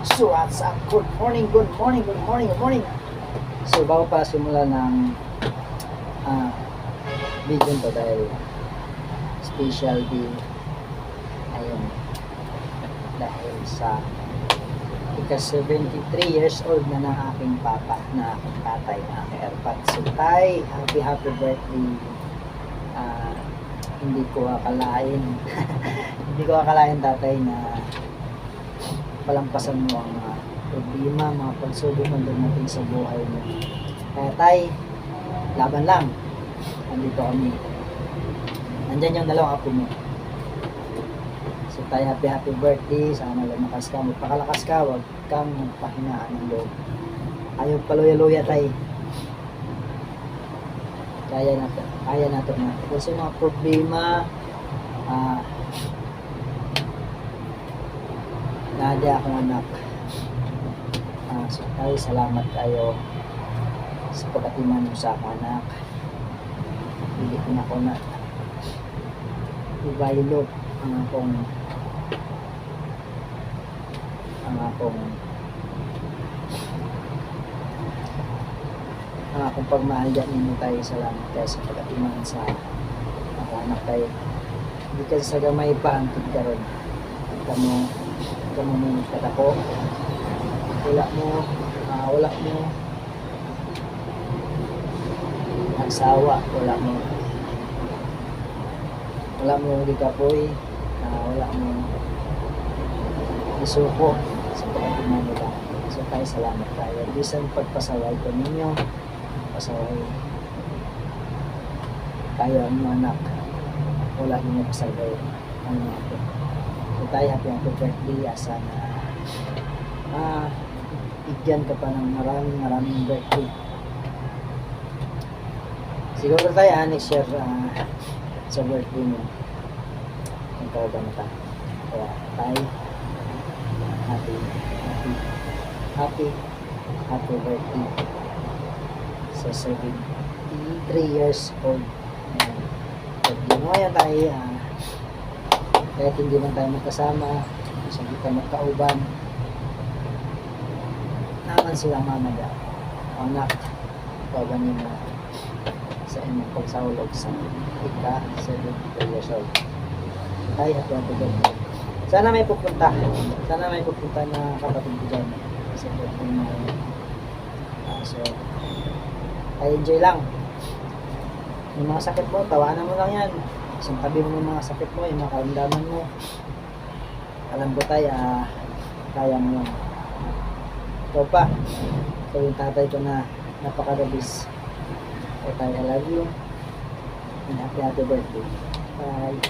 So what's up? Good morning, good morning, good morning, good morning. So bago pa simula ng video to dahil special day ayun dahil sa ika 73 years old na ng aking papa, na aking tatay, na aking erpat. So tay, happy birthday. Hindi ko akalain hindi ko akalain tatay na palampasan mo ang mga problema, mga pagsubok na dumating sa buhay mo. Kaya tay, laban lang. Nandito kami. Nandyan yung dalawang apo mo. So tay, happy birthday. Sana lumakas ka, magpakalakas ka, huwag kang magpahinaan ng loob. Ayaw paluya-luya tay. Kaya natin na. Kasi mga problema, nada akong anak. So tayo, salamat tayo sa pagkatiman mo sa aking anak. Hindi ko na ako na ibailot ang akong pagmahal dyan ninyo tayo. Salamat tayo sa pagkatiman sa aking anak tayo. Hindi ka sa gamay pa ang tigkaroon. Kamu mo katako. Wala mo nagsawa, wala mo di kapoy, wala mo isuko sa pagkatiman nila. So tayo, salamat tayo. Bisan pagpasaway ko ninyo, pasaway tayo ang mga anak, wala ninyo pasaway ang mga ito. So tayo, happy birthday. Asa na bigyan ka pa ng maraming birthday. Siguro tayo next year sa birthday mo ang kawagan ka. Kaya tayo, happy birthday sa 73 years old. Birthday mo ngayon tayo. Kahit hindi man tayo magkasama, kasi hindi tayo magkauban, naman silang mamaya anak kawagan nyo sa inyong pagsahulog sa ika 73 years old. Ay, happy birthday. Sana may pupunta na kapatid ko dyan sa birthday mo. So ay enjoy lang yung mga sakit mo, tawanan mo lang yan. Isang tabi mo yung mga sakit mo, yung mga karamdaman mo. Alam ko tayo, kaya mo yun. Ikaw pa, ikaw yung tatay ko na napakadabis. Kaya tayo, I love you and happy birthday. Bye.